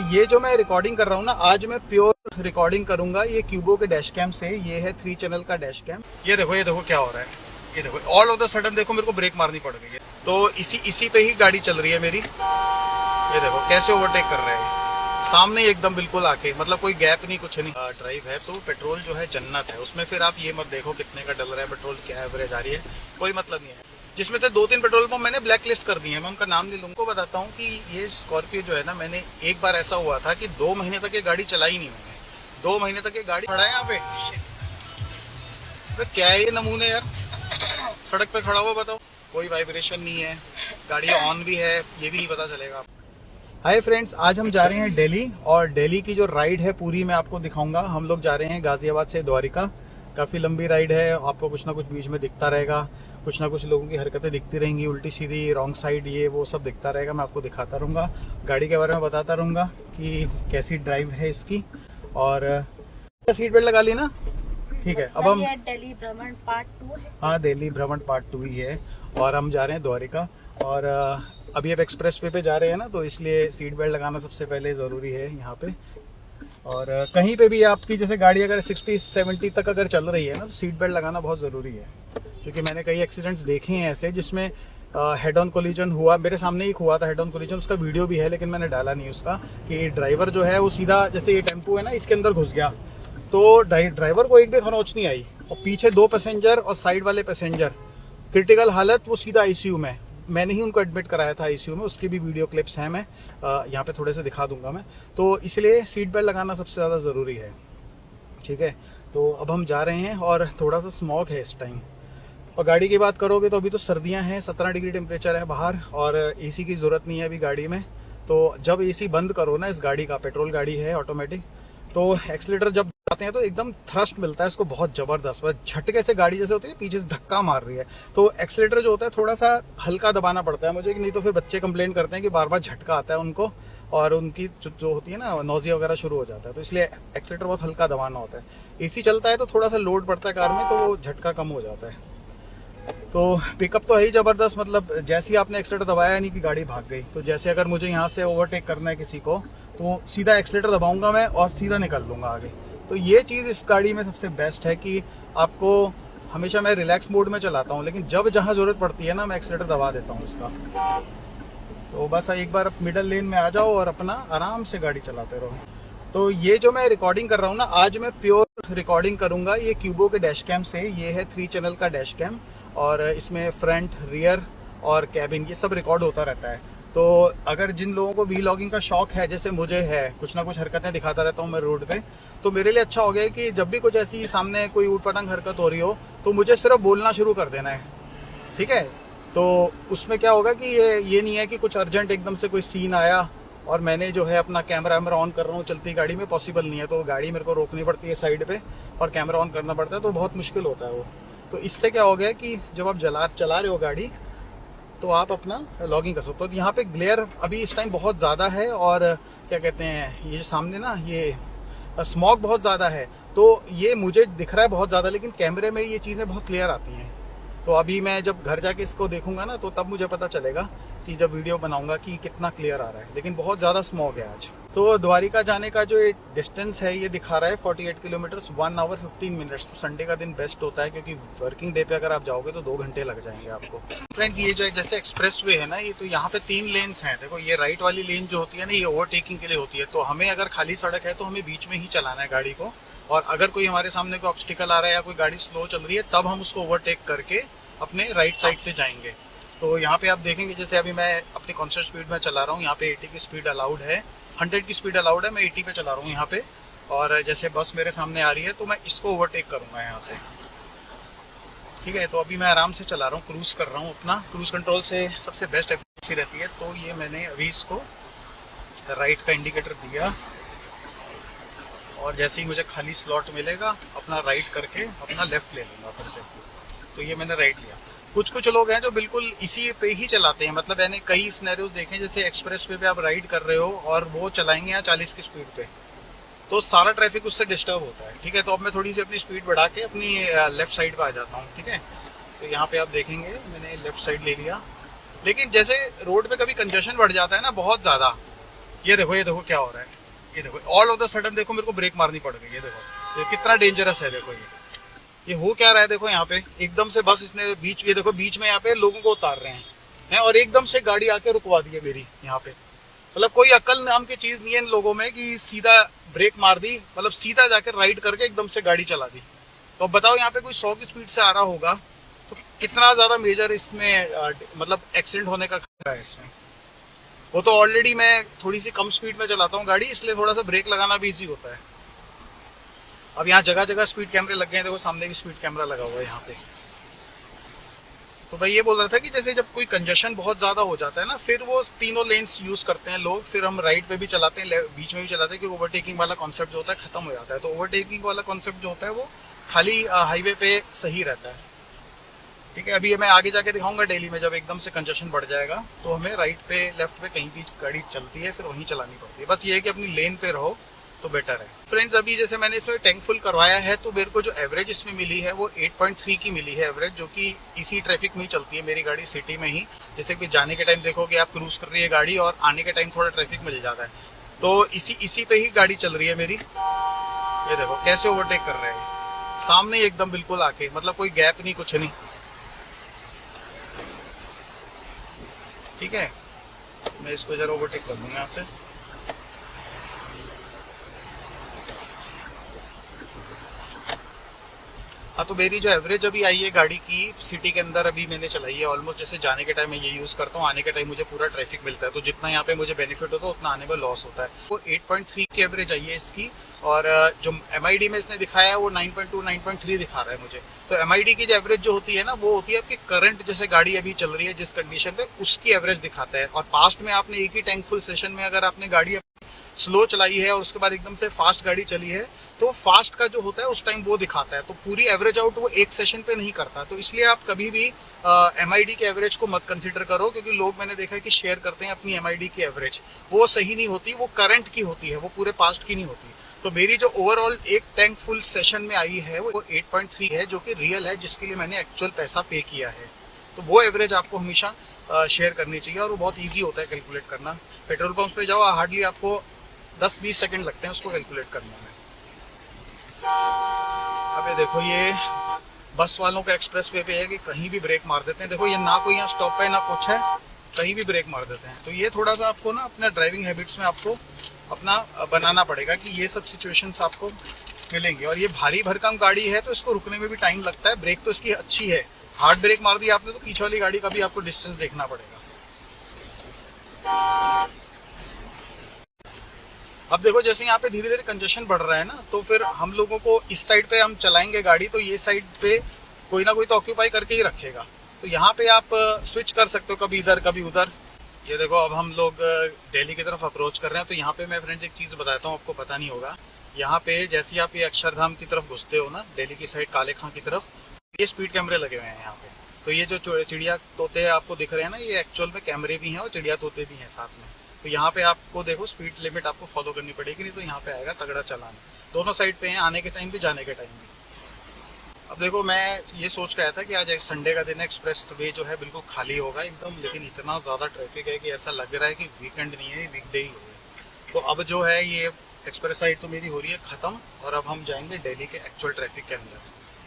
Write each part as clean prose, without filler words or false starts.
ये जो मैं रिकॉर्डिंग कर रहा हूँ ना, आज मैं प्योर रिकॉर्डिंग करूंगा ये क्यूबो के डैश कैम से। ये है 3 चैनल का डैश कैम। ये देखो क्या हो रहा है। ये देखो ऑल ऑफ द सडन देखो मेरे को ब्रेक मारनी पड़ गई है। तो इसी पे ही गाड़ी चल रही है मेरी। ये देखो कैसे ओवरटेक कर रहे हैं सामने एकदम बिल्कुल आके, मतलब कोई गैप नहीं कुछ नहीं। ड्राइव है तो पेट्रोल जो है जन्नत है उसमें। फिर आप ये मत देखो कितने का डल रहा है पेट्रोल, क्या एवरेज आ रही है, कोई मतलब नहीं है। जिसमें से 2-3 पेट्रोल पंप मैंने ब्लैक लिस्ट कर दिए हैं, मैं उनका नाम नहीं लूंगा। बताता हूँ कि ये स्कॉर्पियो जो है ना, मैंने एक बार ऐसा हुआ था कि 2 महीने तक ये गाड़ी चलाई नहीं मैंने। 2 महीने तक ये गाड़ी खड़ा है यहाँ पे। तो क्या है ये नमूने यार, सड़क पे खड़ा हुआ बताओ, कोई वाइब्रेशन नहीं है, गाड़ी ऑन भी है ये भी नहीं पता चलेगा। हाय फ्रेंड्स, आज हम जा रहे हैं दिल्ली, और दिल्ली की जो राइड है पूरी मैं आपको दिखाऊंगा। हम लोग जा रहे हैं गाजियाबाद से द्वारिका। काफ़ी लंबी राइड है, आपको कुछ ना कुछ बीच में दिखता रहेगा, कुछ ना कुछ लोगों की हरकतें दिखती रहेंगी, उल्टी सीधी, रॉन्ग साइड, ये वो सब दिखता रहेगा। मैं आपको दिखाता रहूँगा, गाड़ी के बारे में बताता रहूँगा कि कैसी ड्राइव है इसकी। और सीट बेल्ट लगा ली ना, ठीक है। अब हम दिल्ली भ्रमण पार्ट 2 है। हाँ, दिल्ली भ्रमण पार्ट 2 ही है, और हम जा रहे हैं द्वारिका। और अभी अब एक्सप्रेस वे पे जा रहे हैं ना, तो इसलिए सीट बेल्ट लगाना सबसे पहले ज़रूरी है यहाँ पे। और कहीं पे भी आपकी जैसे गाड़ी अगर 60-70 तक अगर चल रही है ना, तो सीट बेल्ट लगाना बहुत ज़रूरी है। क्योंकि मैंने कई एक्सीडेंट्स देखे हैं ऐसे जिसमें हेड ऑन कोलिजन हुआ। मेरे सामने ही हुआ था हेड ऑन कोलिजन, उसका वीडियो भी है लेकिन मैंने डाला नहीं उसका। कि ड्राइवर जो है वो सीधा, जैसे ये टेम्पो है ना, इसके अंदर घुस गया, तो ड्राइवर को एक भी खरोंच नहीं आई, और पीछे 2 पैसेंजर और साइड वाले पैसेंजर क्रिटिकल हालत, वो सीधा आईसीयू में। मैंने ही उनको एडमिट कराया था आईसीयू में, उसकी भी वीडियो क्लिप्स हैं, मैं यहाँ पे थोड़े से दिखा दूंगा मैं। तो इसलिए सीट बेल्ट लगाना सबसे ज़्यादा ज़रूरी है, ठीक है। तो अब हम जा रहे हैं, और थोड़ा सा स्मॉग है इस टाइम। और गाड़ी की बात करोगे तो अभी तो सर्दियां हैं, 17 डिग्री टेम्परेचर है बाहर, और एसी की ज़रूरत नहीं है अभी गाड़ी में। तो जब एसी बंद करो ना, इस गाड़ी का, पेट्रोल गाड़ी है ऑटोमेटिक, तो एक्सीलेटर जब आते हैं तो एकदम थ्रस्ट मिलता है इसको बहुत ज़बरदस्त। वह झटके से गाड़ी जैसे होती है पीछे से धक्का मार रही है, तो एक्सीलेटर जो होता है थोड़ा सा हल्का दबाना पड़ता है मुझे, कि नहीं तो फिर बच्चे कंप्लेन करते हैं कि बार बार झटका आता है उनको, और उनकी जो होती है ना नोजिया वगैरह शुरू हो जाता है। तो इसलिए एक्सीलेटर बहुत हल्का दबाना होता है। एसी चलता है तो थोड़ा सा लोड पड़ता है कार में, तो वो झटका कम हो जाता है। तो पिकअप तो है ही ज़बरदस्त, मतलब जैसे ही आपने एक्सीलेटर दबाया नहीं कि गाड़ी भाग गई। तो जैसे अगर मुझे यहाँ से ओवरटेक करना है किसी को, तो सीधा एक्सीलेटर दबाऊंगा मैं और सीधा निकल लूँगा आगे। तो ये चीज़ इस गाड़ी में सबसे बेस्ट है कि आपको, हमेशा मैं रिलैक्स मोड में चलाता हूँ, लेकिन जब जहाँ ज़रूरत पड़ती है ना, मैं एक्सीलेटर दबा देता हूँ इसका। तो बस एक बार मिडल लेन में आ जाओ और अपना आराम से गाड़ी चलाते रहो। तो ये जो मैं रिकॉर्डिंग कर रहा हूँ ना, आज मैं प्योर रिकॉर्डिंग करूँगा ये क्यूबो के डैश कैम से। ये है 3 चैनल का डैश कैम, और इसमें फ्रंट, रियर और कैबिन ये सब रिकॉर्ड होता रहता है। तो अगर जिन लोगों को वीलॉगिंग का शौक है, जैसे मुझे है, कुछ ना कुछ हरकतें दिखाता रहता हूँ मैं रोड पे, तो मेरे लिए अच्छा हो गया कि जब भी कुछ ऐसी सामने कोई ऊटपटांग हरकत हो रही हो, तो मुझे सिर्फ बोलना शुरू कर देना है, ठीक है। तो उसमें क्या होगा कि ये नहीं है कि कुछ अर्जेंट एकदम से कोई सीन आया और मैंने जो है अपना कैमरा वैमरा ऑन कर रहा हूँ चलती गाड़ी में, पॉसिबल नहीं है। तो गाड़ी मेरे को रोकनी पड़ती है साइड पे और कैमरा ऑन करना पड़ता है, तो बहुत मुश्किल होता है वो। तो इससे क्या हो गया कि जब आप चला रहे हो गाड़ी, तो आप अपना लॉगिंग कर सकते हो। तो यहाँ पे ग्लेयर अभी इस टाइम बहुत ज़्यादा है, और क्या कहते हैं, ये सामने ना ये स्मॉग बहुत ज़्यादा है। तो ये मुझे दिख रहा है बहुत ज़्यादा, लेकिन कैमरे में ये चीज़ें बहुत क्लियर आती हैं। तो अभी मैं जब घर जाके इसको देखूंगा ना, तो तब मुझे पता चलेगा कि जब वीडियो बनाऊंगा कि कितना क्लियर आ रहा है। लेकिन बहुत ज़्यादा स्मॉग है आज। तो द्वारिका जाने का जो डिस्टेंस है ये दिखा रहा है 48 किलोमीटर, 1 आवर 15 मिनट्स। तो संडे का दिन बेस्ट होता है, क्योंकि वर्किंग डे पे अगर आप जाओगे तो 2 घंटे लग जाएंगे आपको। फ्रेंड्स, ये जो जैसे एक्सप्रेस वे है ना, ये तो यहाँ पे 3 लेन्स हैं। देखो, ये राइट वाली लेन जो होती है ना, ये ओवरटेकिंग के लिए होती है। तो हमें अगर खाली सड़क है तो हमें बीच में ही चलाना है गाड़ी को, और अगर कोई हमारे सामने कोई ऑब्स्टिकल आ रहा है या कोई गाड़ी स्लो चल रही है, तब हम उसको ओवरटेक करके अपने राइट साइड से जाएंगे। तो यहाँ पे आप देखेंगे, जैसे अभी मैं अपनी कॉन्स्टेंट स्पीड में चला रहा हूँ, यहाँ पे 80 की स्पीड अलाउड है, 100 की स्पीड अलाउड है, मैं 80 पे चला रहा हूँ यहाँ पे। और जैसे बस मेरे सामने आ रही है तो मैं इसको ओवरटेक करूँगा यहाँ से, ठीक है। तो अभी मैं आराम से चला रहा हूँ, क्रूज़ कर रहा हूँ अपना। क्रूज़ कंट्रोल से सबसे बेस्ट एफिशिएंसी रहती है। तो ये मैंने अभी इसको राइट का इंडिकेटर दिया, और जैसे ही मुझे खाली स्लॉट मिलेगा अपना राइट करके अपना लेफ्ट ले लूँगा फिर से। तो ये मैंने राइट लिया। कुछ लोग हैं जो बिल्कुल इसी पे ही चलाते हैं, मतलब मैंने कई सिनेरियोज देखे, जैसे एक्सप्रेस वे पे आप राइड कर रहे हो और वो चलाएंगे यहाँ 40 की स्पीड पे, तो सारा ट्रैफिक उससे डिस्टर्ब होता है, ठीक है। तो अब मैं थोड़ी सी अपनी स्पीड बढ़ा के अपनी लेफ्ट साइड पे आ जाता हूँ, ठीक है। तो यहाँ पे आप देखेंगे मैंने लेफ्ट साइड ले लिया। लेकिन जैसे रोड पे कभी कंजेशन बढ़ जाता है ना बहुत ज़्यादा, ये देखो क्या हो रहा है। ये देखो ऑल ऑफ द सडन देखो मेरे को ब्रेक मारनी पड़ गई। ये देखो ये कितना डेंजरस है। देखो ये हो क्या रहा है। देखो यहाँ पे एकदम से बस इसने बीच, ये देखो बीच में यहाँ पे लोगों को उतार रहे हैं और एकदम से गाड़ी आके रुकवा दी है मेरी यहाँ पे। मतलब कोई अकल नाम की चीज नहीं है इन लोगों में कि सीधा ब्रेक मार दी, मतलब सीधा जाकर राइड करके एकदम से गाड़ी चला दी। तो बताओ यहाँ पे कोई 100 की स्पीड से आ रहा होगा तो कितना ज्यादा मेजर इसमें मतलब एक्सीडेंट होने का खतरा है इसमें। वो तो ऑलरेडी मैं थोड़ी सी कम स्पीड में चलाता हूँ गाड़ी, इसलिए थोड़ा सा ब्रेक लगाना भी इजी होता है। अब यहाँ जगह जगह स्पीड कैमरे लग गए हैं। देखो सामने भी स्पीड कैमरा लगा हुआ है यहाँ पे। तो मैं ये बोल रहा था कि जैसे जब कोई कंजेशन बहुत ज्यादा हो जाता है ना, फिर वो तीनों लेन्स यूज करते हैं लोग। फिर हम राइट पे भी चलाते हैं, बीच में भी चलाते हैं, क्योंकि ओवरटेकिंग वाला कॉन्सेप्ट जो होता है खत्म हो जाता है। तो ओवरटेकिंग वाला कॉन्सेप्ट जो होता है वो खाली हाईवे पे सही रहता है। ठीक है, अभी मैं आगे जाके दिखाऊंगा दिल्ली में जब एकदम से कंजेशन बढ़ जाएगा तो हमें राइट पे लेफ्ट पे कहीं भी गाड़ी चलती है फिर वहीं चलानी पड़ती है। बस ये है कि अपनी लेन पे रहो तो बेटर है। फ्रेंड्स अभी जैसे मैंने इसमें टैंक फुल करवाया है तो मेरे को जो एवरेज इसमें मिली है वो 8.3 की मिली है एवरेज, जो कि इसी ट्रैफिक में ही चलती है मेरी गाड़ी सिटी में ही। जैसे कि जाने के टाइम देखोगे आप क्रूज कर रही है गाड़ी और आने के टाइम थोड़ा ट्रैफिक मिल जाता है, तो इसी पे ही गाड़ी चल रही है मेरी। ये देखो कैसे ओवरटेक कर रहे हैं सामने एकदम बिल्कुल आके, मतलब कोई गैप नहीं कुछ नहीं। ठीक है, मैं इसको जरा ओवरटेक कर दूंगा यहाँ से। हाँ, तो मेरी जो एवरेज अभी आई है गाड़ी की सिटी के अंदर अभी मैंने चलाई है ऑलमोस्ट, जैसे जाने के टाइम मैं ये यूज करता हूँ, आने के टाइम मुझे पूरा ट्रैफिक मिलता है, तो जितना यहाँ पे मुझे बेनिफिट होता है उतना आने में लॉस होता है। वो 8.3 की एवरेज आई है इसकी, और जो MID में इसने दिखाया है वो 9.2 9.3 दिखा रहा है मुझे। तो MID की जो एवरेज जो होती है ना वो होती है आपकी करंट, जैसे गाड़ी अभी चल रही है जिस कंडीशन पे उसकी एवरेज दिखाता है। और पास्ट में आपने एक ही टैंक फुल सेशन में अगर आपने गाड़ी स्लो चलाई है और उसके बाद एकदम से फास्ट गाड़ी चली है तो फास्ट का जो होता है उस टाइम वो दिखाता है, तो पूरी एवरेज आउट वो एक सेशन पे नहीं करता। तो इसलिए आप कभी भी MID के एवरेज को मत कंसीडर करो, क्योंकि लोग मैंने देखा है कि शेयर करते हैं अपनी MID की एवरेज, वो सही नहीं होती, वो करंट की होती है, वो पूरे पास्ट की नहीं होती। तो मेरी जो ओवरऑल एक टैंक फुल सेशन में आई है वो 8.3 है, जो कि रियल है, जिसके लिए मैंने एक्चुअल पैसा पे किया है। तो वो एवरेज आपको हमेशा शेयर करनी चाहिए और वो बहुत ईजी होता है कैलकुलेट करना। पेट्रोल पंप पे जाओ, हार्डली आपको 10-20 सेकंड लगते हैं उसको कैलकुलेट करने में। अबे देखो ये बस वालों का एक्सप्रेस वे पे है कि कहीं भी ब्रेक मार देते हैं। देखो ये ना कोई यहाँ स्टॉप है ना कुछ है, कहीं भी ब्रेक मार देते हैं। तो ये थोड़ा सा आपको ना अपने ड्राइविंग हैबिट्स में आपको अपना बनाना पड़ेगा कि ये सब सिचुएशंस आपको मिलेंगी। और ये भारी भरकम गाड़ी है तो इसको रुकने में भी टाइम लगता है। ब्रेक तो इसकी अच्छी है, हार्ड ब्रेक मार दी आपने तो पीछे वाली गाड़ी का भी आपको डिस्टेंस देखना पड़ेगा। अब देखो जैसे यहाँ पे धीरे धीरे कंजेशन बढ़ रहा है ना, तो फिर हम लोगों को इस साइड पे हम चलाएंगे गाड़ी तो ये साइड पे कोई ना कोई तो ऑक्यूपाई करके ही रखेगा। तो यहाँ पे आप स्विच कर सकते हो, कभी इधर कभी उधर। ये देखो अब हम लोग दिल्ली की तरफ अप्रोच कर रहे हैं। तो यहाँ पे मैं फ्रेंड्स एक चीज़ बताता हूँ, आपको पता नहीं होगा। यहाँ पे जैसे आप ये अक्षरधाम की तरफ घुसते हो ना, दिल्ली की साइड काले खां की तरफ, ये स्पीड कैमरे लगे हुए हैं यहाँ पे। तो ये जो चिड़िया तोते आपको दिख रहे हैं ना, ये एक्चुअल में कैमरे भी हैं और चिड़िया तोते भी हैं साथ में। तो यहाँ पे आपको देखो स्पीड लिमिट आपको फॉलो करनी पड़ेगी, नहीं तो यहाँ पे आएगा तगड़ा चालान। दोनों साइड पे हैं, आने के टाइम भी जाने के टाइम भी। अब देखो मैं ये सोच के आया था कि आज एक संडे का दिन है, एक्सप्रेस वे जो है बिल्कुल खाली होगा एकदम, लेकिन इतना ज़्यादा ट्रैफिक है कि ऐसा लग रहा है कि वीकेंड नहीं है, वीकडे ही है। तो अब जो है ये एक्सप्रेस राइड तो मेरी हो रही है ख़त्म, और अब हम जाएंगे दिल्ली के एक्चुअल ट्रैफिक के अंदर,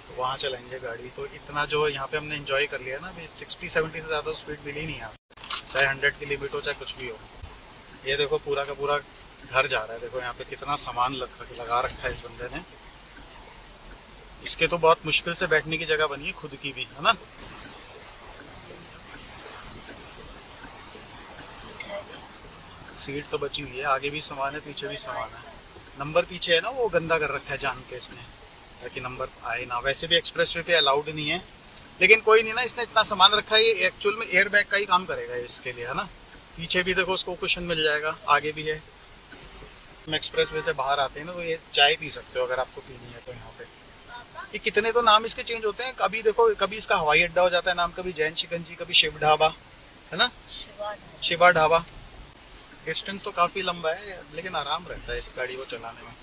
तो वहाँ चलाएंगे गाड़ी। तो इतना जो यहाँ पे हमने इन्जॉय कर लिया ना, 60-70 से ज़्यादा स्पीड मिली ही नहीं यहाँ, चाहे 100 की लिमिट हो चाहे कुछ भी हो। ये देखो पूरा का पूरा घर जा रहा है। देखो यहाँ पे कितना सामान लगा रखा है इस बंदे ने। इसके तो बहुत मुश्किल से बैठने की जगह बनी है खुद की भी, है ना। सीट तो बची हुई है, आगे भी सामान है पीछे भी सामान है। नंबर पीछे है ना वो गंदा कर रखा है जान के इसने, ताकि नंबर आए ना। वैसे भी एक्सप्रेस वे पे अलाउड नहीं है, लेकिन कोई नहीं ना, इसने इतना सामान रखा है, ये एक्चुअल में एयर बैग का ही काम करेगा इसके लिए, है ना। पीछे भी देखो उसको कुशन मिल जाएगा, आगे भी है। हम एक्सप्रेस वे से बाहर आते हैं ना, तो ये चाय पी सकते हो अगर आपको पीनी है तो। यहाँ पे ये कितने तो नाम इसके चेंज होते हैं, कभी देखो कभी इसका हवाई अड्डा हो जाता है नाम, कभी जैन शिकंजी, कभी शिव ढाबा, है ना, शिवा ढाबा। डिस्टेंस तो काफी लंबा है लेकिन आराम रहता है इस गाड़ी को चलाने में।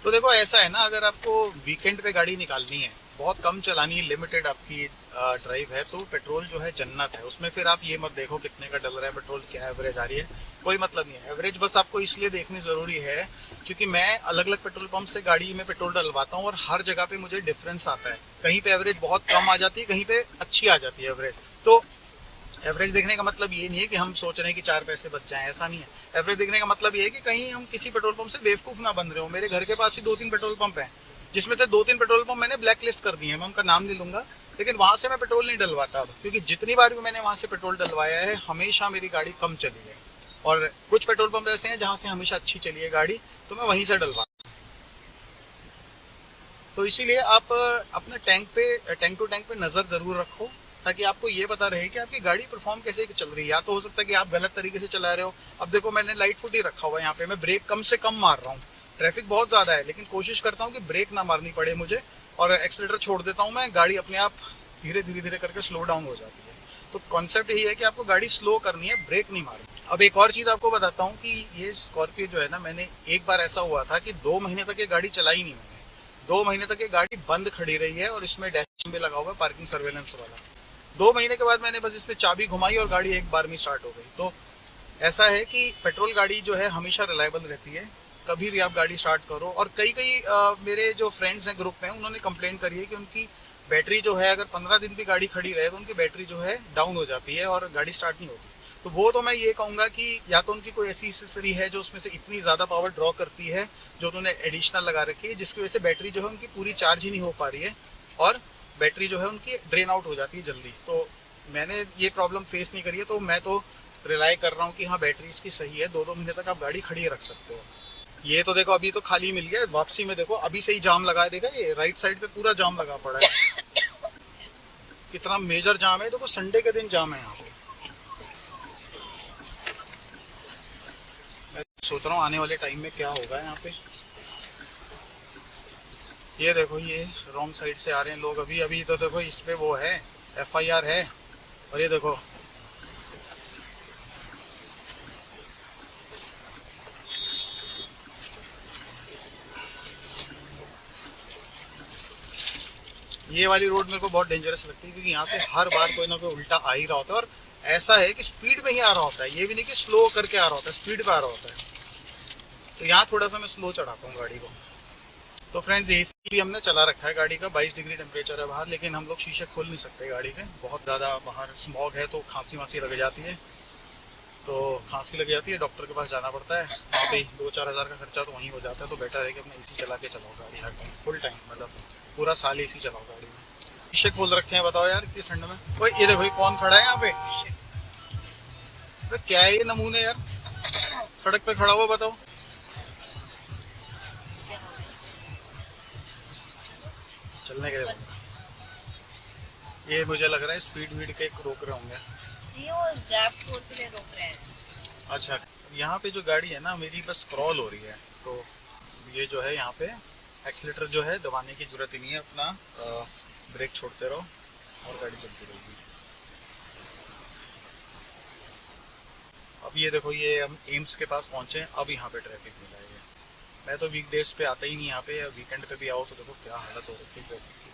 तो देखो ऐसा है ना, अगर आपको वीकेंड पे गाड़ी निकालनी है, बहुत कम चलानी है, लिमिटेड आपकी ड्राइव है तो पेट्रोल जो है जन्नत है उसमें। फिर आप ये मत देखो कितने का डल रहा है पेट्रोल, क्या एवरेज आ रही है, कोई मतलब नहीं है। एवरेज बस आपको इसलिए देखनी जरूरी है क्योंकि मैं अलग अलग पेट्रोल पंप से गाड़ी में पेट्रोल डलवाता हूँ और हर जगह पे मुझे डिफरेंस आता है। कहीं पे एवरेज बहुत कम आ जाती है, कहीं पे अच्छी आ जाती है एवरेज। तो एवरेज देखने का मतलब ये नहीं है कि हम सोच रहे हैं कि 4 पैसे बच जाएं, ऐसा नहीं है। एवरेज देखने का मतलब ये है कि कहीं हम किसी पेट्रोल पंप से बेवकूफ ना बन रहे हो। मेरे घर के पास ही 2-3 पेट्रोल पंप हैं, जिसमें से 2-3 पेट्रोल पंप मैंने ब्लैक लिस्ट कर दिए हैं, मैं उनका नाम नहीं लूंगा, लेकिन वहां से मैं पेट्रोल नहीं डलवाता अब, क्योंकि जितनी बार भी मैंने वहां से पेट्रोल डलवाया है हमेशा मेरी गाड़ी कम चली है। और कुछ पेट्रोल पंप ऐसे हैं जहां से हमेशा अच्छी चली है गाड़ी, तो मैं वहीं से डलवा। तो इसीलिए आप अपने टैंक टू टैंक पे नजर जरूर रखो, ताकि आपको ये पता रहे कि आपकी गाड़ी परफॉर्म कैसे चल रही है। या तो हो सकता है कि आप गलत तरीके से चला रहे हो। अब देखो मैंने लाइट फुट ही रखा हुआ है यहाँ पे, मैं ब्रेक कम से कम मार रहा हूँ, ट्रैफिक बहुत ज्यादा है, लेकिन कोशिश करता हूँ कि ब्रेक ना मारनी पड़े मुझे, और एक्सीलेटर छोड़ देता हूँ मैं, गाड़ी अपने आप धीरे धीरे धीरे करके स्लो डाउन हो जाती है। तो कॉन्सेप्ट यही है कि आपको गाड़ी स्लो करनी है, ब्रेक नहीं मारनी। अब एक और चीज आपको बताता हूँ कि ये स्कॉर्पियो जो है ना, मैंने एक बार ऐसा हुआ था कि 2 महीने तक ये गाड़ी चलाई नहीं मैंने। 2 महीने तक ये गाड़ी बंद खड़ी रही है और इसमें डैश भी लगा हुआ है पार्किंग सर्वेलेंस वाला। 2 महीने के बाद मैंने बस इसमें चाबी घुमाई और गाड़ी एक बार में स्टार्ट हो गई। तो ऐसा है कि पेट्रोल गाड़ी जो है हमेशा रिलायबल रहती है, कभी भी आप गाड़ी स्टार्ट करो। और कई कई मेरे जो फ्रेंड्स हैं ग्रुप में, उन्होंने कंप्लेन करी है कि उनकी बैटरी जो है अगर 15 दिन भी गाड़ी खड़ी रहे तो उनकी बैटरी जो है डाउन हो जाती है और गाड़ी स्टार्ट नहीं होती। तो वो तो मैं ये कहूँगा कि या तो उनकी कोई ऐसी एक्सेसरी है जो उसमें से इतनी ज़्यादा पावर ड्रॉ करती है, जो उन्होंने एडिशनल लगा रखी है, जिसकी वजह से बैटरी जो है उनकी पूरी चार्ज ही नहीं हो पा रही है और बैटरी जो है उनकी ड्रेन आउट हो जाती है जल्दी। तो मैंने ये प्रॉब्लम फेस नहीं करी है, तो मैं तो रिलाई कर रहा हूँ कि हाँ बैटरी इसकी सही है, 2-2 महीने तक आप गाड़ी खड़ी रख सकते हो। ये तो देखो अभी तो खाली मिल गया, वापसी में देखो अभी से ही जाम लगा है, देखा ये राइट साइड पे पूरा जाम लगा पड़ा है, कितना मेजर जाम है। देखो संडे के दिन जाम है यहाँ पे। मैं सोच रहा हूँ आने वाले टाइम में क्या होगा यहाँ पे। ये देखो ये रॉन्ग साइड से आ रहे हैं लोग अभी अभी, तो देखो इस पे वो है FIR है। और ये देखो ये वाली रोड मेरे को बहुत डेंजरस लगती है, क्योंकि यहाँ से हर बार कोई ना कोई उल्टा आ ही रहा होता है, और ऐसा है कि स्पीड में ही आ रहा होता है, ये भी नहीं कि स्लो करके आ रहा होता है, स्पीड पे आ रहा होता है। तो यहाँ थोड़ा सा मैं स्लो चढ़ाता हूँ गाड़ी को। तो फ्रेंड्स AC भी हमने चला रखा है गाड़ी का, 22 डिग्री टेम्परेचर है बाहर, लेकिन हम लोग शीशे खोल नहीं सकते गाड़ी के, बहुत ज़्यादा बाहर स्मॉग है तो खांसी वांसी लग जाती है। तो खांसी लग जाती है, डॉक्टर के पास जाना पड़ता है, वहाँ पे 2-4 हज़ार का खर्चा तो वहीं हो जाता है। तो बेटर है कि अपना AC चला के चलाओ गाड़ी हर टाइम, फुल टाइम, मतलब पूरा साल AC चलाओ गाड़ी में। शीशे खोल रखे हैं, बताओ यार इतनी ठंड में। ओए ये देखो ये कौन खड़ा है यहाँ पे, क्या है ये नमूने यार, सड़क पे खड़ा हुआ, बताओ। चलने के लिए ये मुझे लग रहा है स्पीड वीड के रोक रहे होंगे। ये वो ग्रैब टूर के लिए रोक रहे हैं। अच्छा, यहाँ पे जो गाड़ी है ना मेरी बस क्रॉल हो रही है, तो ये जो है यहाँ पे एक्सीलेटर जो है दबाने की जरूरत ही नहीं है, अपना ब्रेक छोड़ते रहो और गाड़ी चलती रहेगी। अब ये देखो ये हम एम्स के पास पहुंचे हैं, अब यहाँ पे ट्रैफिक मिला है। मैं तो वीकडेज पे आता ही नहीं यहाँ पे, वीकेंड पे भी आओ तो देखो क्या हालत हो रही है ट्रैफिक की।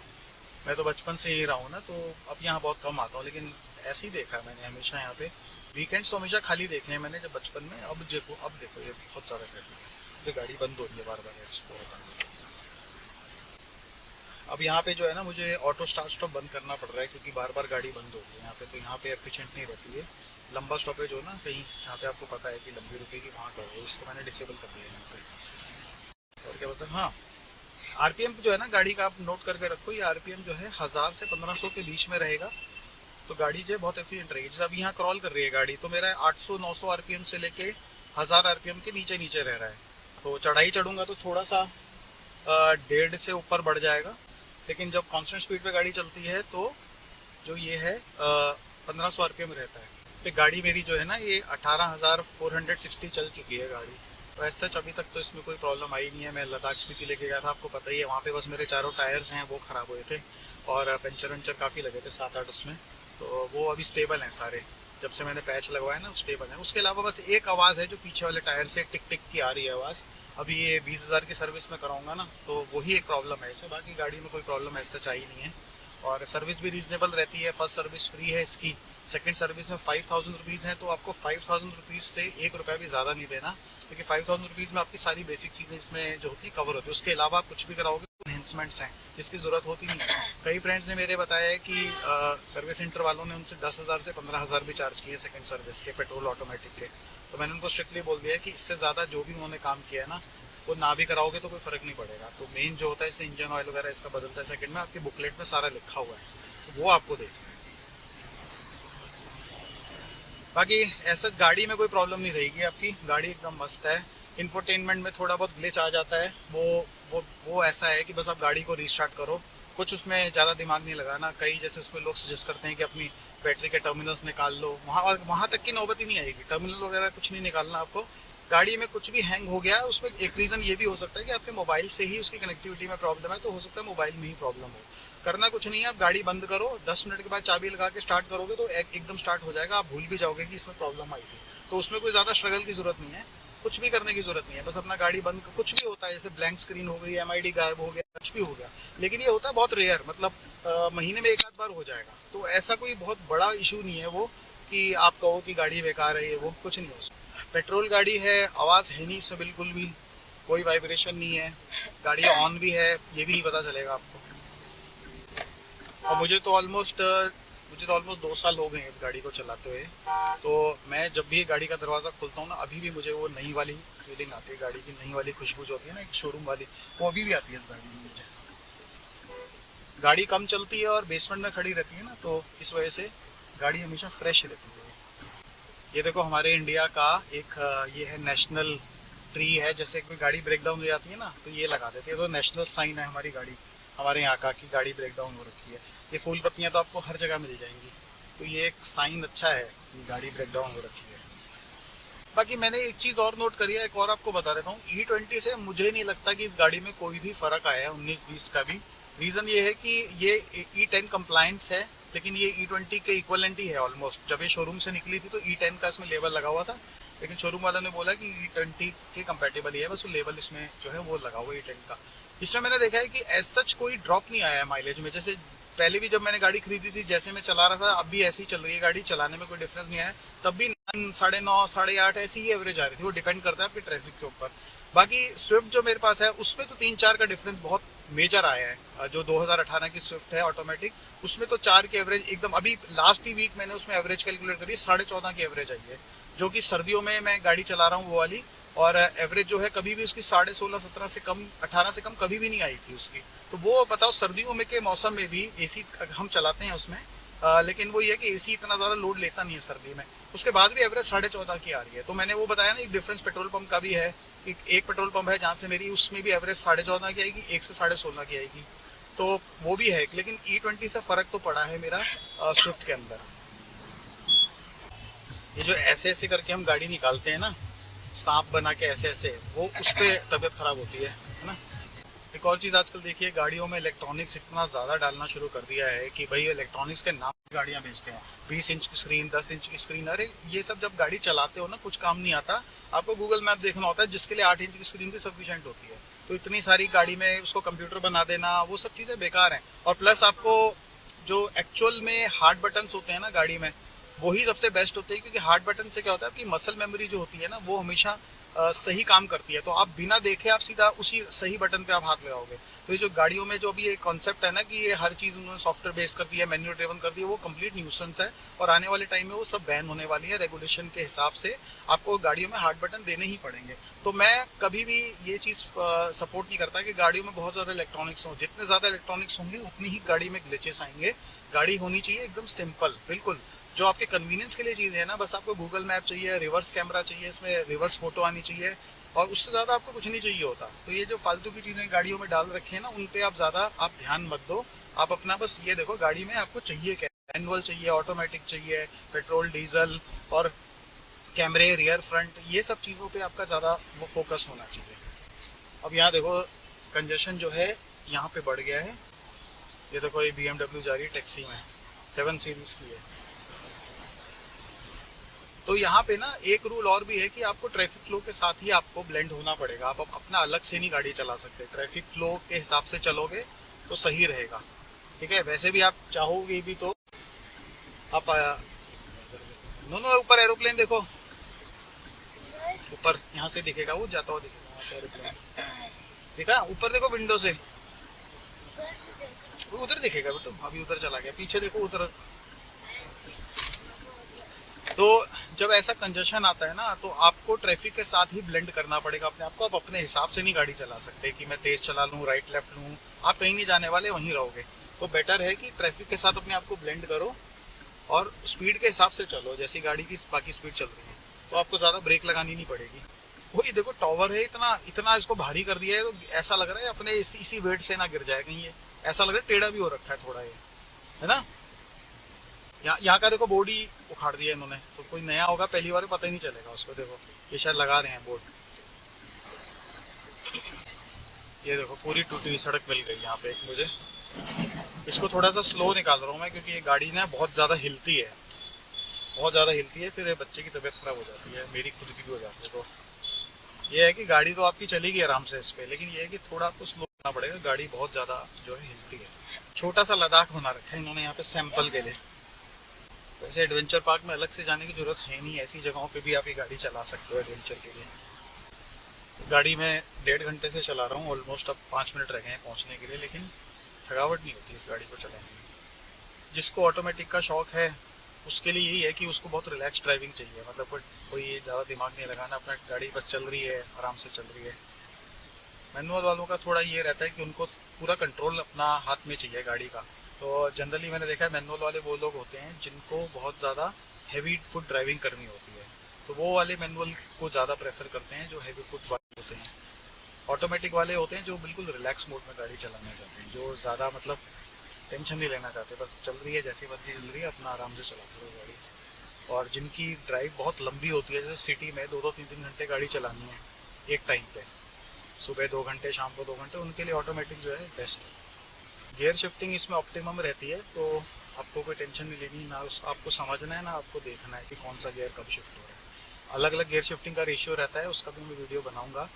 मैं तो बचपन से यही रहा हूँ ना, तो अब यहाँ बहुत कम आता हूँ, लेकिन ऐसे ही देखा है मैंने हमेशा यहाँ पे। वीकेंड्स तो हमेशा खाली देखने हैं मैंने जब बचपन में। अब देखो ये बहुत ज़्यादा ट्रैफिक है, ये गाड़ी बंद हो रही है बार बार एक्सप्लोर करने। अब यहाँ पे जो है ना मुझे ऑटो स्टार्ट स्टॉप बंद करना पड़ रहा है, क्योंकि बार बार गाड़ी बंद हो रही है यहाँ पे, तो यहाँ पे एफिशिएंट नहीं रहती है। लंबा स्टॉपेज हो ना कहीं जहाँ पे आपको पता है कि लंबी रुकेगी, वहाँ करो, इसको मैंने डिसेबल कर दिया यहाँ पे। और क्या बोलते हैं, हाँ RPM जो है ना गाड़ी का आप नोट करके रखो, ये RPM जो है 1000 से 1500 के बीच में रहेगा, तो गाड़ी जो है बहुत एफिशिएंट रहेगी। जैसे अब यहाँ क्रॉल कर रही है गाड़ी, तो मेरा 800-900 RPM से लेके 1000 RPM के नीचे नीचे रह रहा है। तो चढ़ाई चढ़ूंगा तो थोड़ा सा 1.5 से ऊपर बढ़ जाएगा, लेकिन जब कांस्टेंट स्पीड पे गाड़ी चलती है तो जो ये है 1500 RPM रहता है। फिर गाड़ी मेरी जो है ना ये 18,460 चल चुकी है गाड़ी, तो ऐसा अभी तक तो इसमें कोई प्रॉब्लम आई नहीं है। मैं लद्दाख स्पीति लेके गया था, आपको पता ही है, वहाँ पे बस मेरे चारों टायर्स हैं वो ख़राब हुए थे और पंचर वंचर काफ़ी लगे थे 7-8 उसमें, तो वो अभी स्टेबल हैं सारे, जब से मैंने पैच लगवाया ना स्टेबल है। उसके अलावा बस एक आवाज़ है जो पीछे वाले टायर से टिक टिक की आ रही है आवाज़, अभी ये 20,000 की सर्विस में कराऊंगा ना, तो वही एक प्रॉब्लम है इसमें, बाकी गाड़ी में कोई प्रॉब्लम ऐसा चाहिए नहीं है। और सर्विस भी रीजनेबल रहती है। फर्स्ट सर्विस फ्री है इसकी, सेकंड सर्विस में 5000 रुपीज़ है, तो आपको 5000 रुपीज़ से 1 रुपया भी ज़्यादा नहीं देना, क्योंकि 5000 रुपीज़ में आपकी सारी बेसिक चीज़ें इसमें जो होती है कवर होती है। उसके अलावा आप कुछ भी कराओगे एनहेंसमेंट्स हैं जिसकी ज़रूरत होती नहीं है। कई फ्रेंड्स ने मेरे बताया है कि सर्विस सेंटर वालों ने उनसे 10,000 से 15,000 भी चार्ज किए सेकंड सर्विस के, पेट्रोल ऑटोमेटिक के। तो मैंने उनको स्ट्रिक्टली बोल दिया है कि इससे ज़्यादा जो भी उन्होंने काम किया है ना, वो ना भी कराओगे तो कोई फ़र्क नहीं पड़ेगा। तो मेन जो होता है इससे इंजन ऑयल वगैरह इसका बदलता है सेकंड में, आपकी बुकलेट में सारा लिखा हुआ है, तो वो आपको देखना है। बाकी ऐसा गाड़ी में कोई प्रॉब्लम नहीं रहेगी आपकी, गाड़ी एकदम मस्त है। इंफोटेनमेंट में थोड़ा बहुत ग्लिच आ जाता है, वो ऐसा है कि बस आप गाड़ी को रीस्टार्ट करो, कुछ उसमें ज़्यादा दिमाग नहीं लगाना। कई जैसे उसमें लोग सजेस्ट करते हैं कि अपनी बैटरी के टर्मिनल्स निकाल लो, वहाँ तक की नौबत ही नहीं आएगी, टर्मिनल वगैरह कुछ नहीं निकालना आपको। गाड़ी में कुछ भी हैंग हो गया है, उसमें एक रीज़न ये भी हो सकता है कि आपके मोबाइल से ही उसकी कनेक्टिविटी में प्रॉब्लम है, तो हो सकता है मोबाइल में ही प्रॉब्लम हो। करना कुछ नहीं है, आप गाड़ी बंद करो, 10 मिनट के बाद चाबी लगा के स्टार्ट करोगे तो एकदम स्टार्ट हो जाएगा। आप भूल भी जाओगे कि इसमें प्रॉब्लम आई थी। तो उसमें कोई ज़्यादा स्ट्रगल की ज़रूरत नहीं है, कुछ भी करने की ज़रूरत नहीं है, बस अपना गाड़ी बंद। कुछ भी होता है जैसे ब्लैंक स्क्रीन हो गई, MID गायब हो गया, कुछ भी हो गया, लेकिन ये होता है बहुत रेयर, मतलब महीने में एक आध बार हो जाएगा। तो ऐसा कोई बहुत बड़ा इशू नहीं है वो कि आप कहो कि गाड़ी बेकार है, ये वो कुछ नहीं है उसमें। पेट्रोल गाड़ी है, आवाज़ है नहीं इसमें बिल्कुल भी, कोई वाइब्रेशन नहीं है, गाड़ी ऑन भी है ये भी नहीं पता चलेगा आपको। और मुझे तो ऑलमोस्ट 2 साल हो गए हैं इस गाड़ी को चलाते हुए। तो मैं जब भी गाड़ी का दरवाज़ा खोलता हूँ ना, अभी भी मुझे वो नई वाली फीलिंग आती है, गाड़ी की नई वाली खुशबू जो होती है ना, एक शोरूम वाली, वो अभी भी आती है इस गाड़ी में मुझे। गाड़ी कम चलती है और बेसमेंट में खड़ी रहती है ना, तो इस वजह से गाड़ी हमेशा फ्रेश रहती है। ये देखो हमारे इंडिया का एक ये है नेशनल ट्री है, जैसे कोई गाड़ी ब्रेक डाउन हो जाती है ना तो ये लगा देते हैं, तो नेशनल साइन है हमारी गाड़ी, हमारे यहाँ का, कि गाड़ी ब्रेक डाउन हो रखी है। ये फूल पत्तियाँ तो आपको हर जगह मिल जाएंगी, तो ये एक साइन अच्छा है कि गाड़ी ब्रेक डाउन हो रखी है। बाकी मैंने एक चीज़ और नोट करी है, एक और आपको बता देता हूँ, E20 से मुझे नहीं लगता कि इस गाड़ी में कोई भी फ़र्क आया है 19-20 का भी। रीज़न ये है कि ये E10 कंप्लायंस है, लेकिन ये E20 के इक्वलेंट ही है ऑलमोस्ट। जब ये शोरूम से निकली थी तो E10 का इसमें लेबल लगा हुआ था, लेकिन शोरूम वालों ने बोला कि E20 के कंपेटेबल ही है, बस वो लेबल इसमें जो है वो लगा हुआ है E10 का। इसमें मैंने देखा है कि एज सच कोई ड्रॉप नहीं आया है माइलेज में। जैसे पहले भी जब मैंने गाड़ी खरीदी थी, जैसे मैं चला रहा था, अब भी ऐसी ही चल रही है गाड़ी, चलाने में कोई डिफरेंस नहीं आया। तब भी 9, 9.5, 8.5 ऐसी ही एवरेज आ रही थी। वो डिपेंड करता है आपके ट्रैफिक के ऊपर। बाकी स्विफ्ट जो मेरे पास है उसमें तो 3-4 का डिफरेंस बहुत मेजर आया है। जो 2018 की स्विफ्ट है ऑटोमेटिक, उसमें तो 4 की एवरेज एकदम, अभी लास्ट ही वीक मैंने उसमें एवरेज कैलकुलेट करी, 14.5 की एवरेज आई है, जो कि सर्दियों में मैं गाड़ी चला रहा हूँ वो वाली। और एवरेज जो है कभी भी उसकी 16.5, 17 से कम, 18 से कम कभी भी नहीं आई थी उसकी। तो वो बताओ, सर्दियों में के मौसम में भी एसी हम चलाते हैं उसमें, लेकिन वो ये कि एसी इतना ज़्यादा लोड लेता नहीं है सर्दी में, उसके बाद भी एवरेज 14.5 की आ रही है। तो मैंने वो बताया ना, एक डिफरेंस पेट्रोल पंप का भी है। एक पेट्रोल पंप है जहाँ से मेरी, उसमें भी एवरेज 14.5 की आएगी, एक से 16.5 की आएगी, तो वो भी है। लेकिन E20 से फ़र्क तो पड़ा है मेरा स्विफ्ट के अंदर। ये जो ऐसे ऐसे करके हम गाड़ी निकालते हैं ना, सांप बना के ऐसे ऐसे, वो उस पर तबीयत खराब होती है ना। एक और चीज़ आजकल देखिए, गाड़ियों में इलेक्ट्रॉनिक्स इतना ज़्यादा डालना शुरू कर दिया है कि भाई इलेक्ट्रॉनिक्स के नाम की गाड़ियाँ बेचते हैं। 20 इंच की स्क्रीन, 10 इंच की स्क्रीन, अरे ये सब जब गाड़ी चलाते हो ना कुछ काम नहीं आता। आपको गूगल मैप देखना होता है जिसके लिए 8 इंच की स्क्रीन भी सफिशिएंट होती है। तो इतनी सारी गाड़ी में उसको कंप्यूटर बना देना, वो सब चीज़ें बेकार हैं। और प्लस आपको जो एक्चुअल में हार्ड बटन्स होते हैं ना गाड़ी में, वही सबसे बेस्ट होते हैं, क्योंकि हार्ड बटन से क्या होता है, आपकी मसल मेमोरी जो होती है ना, वो हमेशा सही काम करती है। तो आप बिना देखे आप सीधा उसी सही बटन पे आप हाथ लगाओगे। तो ये जो गाड़ियों में जो अभी ये कॉन्सेप्ट है ना कि ये हर चीज़ उन्होंने सॉफ्टवेयर बेस कर दिया है, मैन्युअल ड्रिवन कर दिया, वो कंप्लीट न्यूसेंस है। और आने वाले टाइम में वो सब बैन होने वाली है। रेगुलेशन के हिसाब से आपको गाड़ियों में हार्ड बटन देने ही पड़ेंगे। तो मैं कभी भी ये चीज़ सपोर्ट नहीं करता कि गाड़ियों में बहुत ज़्यादा इलेक्ट्रॉनिक्स हो। जितने ज़्यादा इलेक्ट्रॉनिक्स होंगे उतनी ही गाड़ी में ग्लिचेस आएंगे। गाड़ी होनी चाहिए एकदम सिंपल, बिल्कुल जो आपके कन्वीनियंस के लिए चीज़ है ना, बस आपको गूगल मैप चाहिए, रिवर्स कैमरा चाहिए, इसमें रिवर्स फोटो आनी चाहिए, और उससे ज़्यादा आपको कुछ नहीं चाहिए होता। तो ये जो फालतू की चीज़ें गाड़ियों में डाल रखे हैं ना, उन पे आप ज़्यादा आप ध्यान मत दो। आप अपना बस ये देखो गाड़ी में आपको चाहिए क्या, मैनुअल चाहिए, ऑटोमेटिक चाहिए, पेट्रोल, डीजल, और कैमरे, रियर फ्रंट, ये सब चीज़ों पे आपका ज़्यादा वो फोकस होना चाहिए। अब यहाँ देखो कंजेशन जो है यहाँ पे बढ़ गया है। ये देखो ये BMW जा रही है टैक्सी में, 7 सीरीज़ की है। तो यहाँ पे ना एक रूल और भी है कि आपको ट्रैफिक फ्लो के साथ ही आपको ब्लेंड होना पड़ेगा। आप अपना अलग से नहीं गाड़ी चला सकते, ट्रैफिक फ्लो के हिसाब से चलोगे तो सही रहेगा। ठीक है, वैसे भी आप चाहोगे भी तो आप नो नो ऊपर एरोप्लेन देखो, ऊपर यहाँ से दिखेगा, वो जाता हुआ दिखेगा वहाँ से एरोप्लेन। देखा ऊपर देखो विंडो से, वो उधर दिखेगा बेटो, अभी उधर चला गया, पीछे देखो उधर। तो जब ऐसा कंजेशन आता है ना तो आपको ट्रैफिक के साथ ही ब्लेंड करना पड़ेगा अपने आप को। आप अपने हिसाब से नहीं गाड़ी चला सकते कि मैं तेज चला लूँ, राइट लेफ्ट लूँ, आप कहीं नहीं जाने वाले, वहीं रहोगे। तो बेटर है कि ट्रैफिक के साथ अपने आप को ब्लेंड करो और स्पीड के हिसाब से चलो, जैसी गाड़ी की बाकी स्पीड चल रही है, तो आपको ज़्यादा ब्रेक लगानी नहीं पड़ेगी। वही देखो टावर है, इतना इतना इसको भारी कर दिया है, तो ऐसा लग रहा है अपने इसी वेट से ना गिर जाए कहीं ये। ऐसा लग रहा है टेढ़ा भी हो रखा है थोड़ा ये, है ना। यहाँ का देखो बोर्ड ही उखाड़ दिया इन्होंने, तो कोई नया होगा पहली बार पता ही नहीं चलेगा उसको। देखो ये शायद लगा रहे हैं बोर्ड, ये देखो पूरी टूटी हुई सड़क मिल गई यहाँ पे एक मुझे। इसको थोड़ा सा स्लो निकाल रहा हूँ मैं, क्योंकि ये गाड़ी ना बहुत ज़्यादा हिलती है, बहुत ज़्यादा हिलती है, फिर बच्चे की तबीयत खराब हो जाती है, मेरी खुद की भी हो जाती है। तो ये है कि गाड़ी तो आपकी चलेगी आराम से इस पे, लेकिन ये है कि थोड़ा आपको स्लो करना पड़ेगा, गाड़ी बहुत ज़्यादा जो है हिलती है। छोटा सा लद्दाख बना रखा है इन्होंने यहाँ पे सैंपल के लिए। वैसे एडवेंचर पार्क में अलग से जाने की जरूरत है नहीं, ऐसी जगहों पे भी आप ये गाड़ी चला सकते हो एडवेंचर के लिए। गाड़ी में 1.5 घंटे से चला रहा हूँ ऑलमोस्ट, अब 5 मिनट रह गए हैं पहुँचने के लिए, लेकिन थकावट नहीं होती इस गाड़ी को चलाने में। जिसको ऑटोमेटिक का शौक है उसके लिए यही है कि उसको बहुत रिलैक्स ड्राइविंग चाहिए, मतलब कोई ज़्यादा दिमाग नहीं लगाना, अपना गाड़ी बस चल रही है, आराम से चल रही है। मैनुअल वालों का थोड़ा ये रहता है कि उनको पूरा कंट्रोल अपना हाथ में चाहिए गाड़ी का। तो जनरली मैंने देखा है मैनुअल वाले वो लोग होते हैं जिनको बहुत ज़्यादा हैवी फुट ड्राइविंग करनी होती है, तो वो वाले मैनुअल को ज़्यादा प्रेफर करते हैं जो हैवी फुट वाले होते हैं। ऑटोमेटिक वाले होते हैं जो बिल्कुल रिलैक्स मोड में गाड़ी चलाना चाहते हैं, जो ज़्यादा मतलब टेंशन नहीं लेना चाहते, बस चल रही है जैसी मर्जी चल रही है, अपना आराम से चलाते हो गाड़ी। और जिनकी ड्राइव बहुत लंबी होती है, जैसे सिटी में 2-2 3-3 घंटे गाड़ी चलानी है एक टाइम पे, सुबह 2 घंटे शाम को 2 घंटे, उनके लिए ऑटोमेटिक जो है बेस्ट है। गियर शिफ्टिंग इसमें ऑप्टिमम रहती है, तो आपको कोई टेंशन नहीं लेनी, ना आपको समझना है ना आपको देखना है कि कौन सा गियर कब शिफ्ट हो रहा है। अलग अलग गियर शिफ्टिंग का रेशियो रहता है, उसका भी मैं वीडियो बनाऊंगा।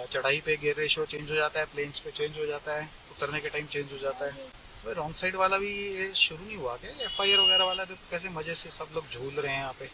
चढ़ाई पे गियर रेशियो चेंज हो जाता है, प्लेन्स पे चेंज हो जाता है, उतरने के टाइम चेंज हो जाता है। भाई रॉन्ग साइड वाला भी ये शुरू नहीं हुआ क्या, FIR वगैरह वाला? देखो कैसे मजे से सब लोग झूल रहे हैं यहाँ पे।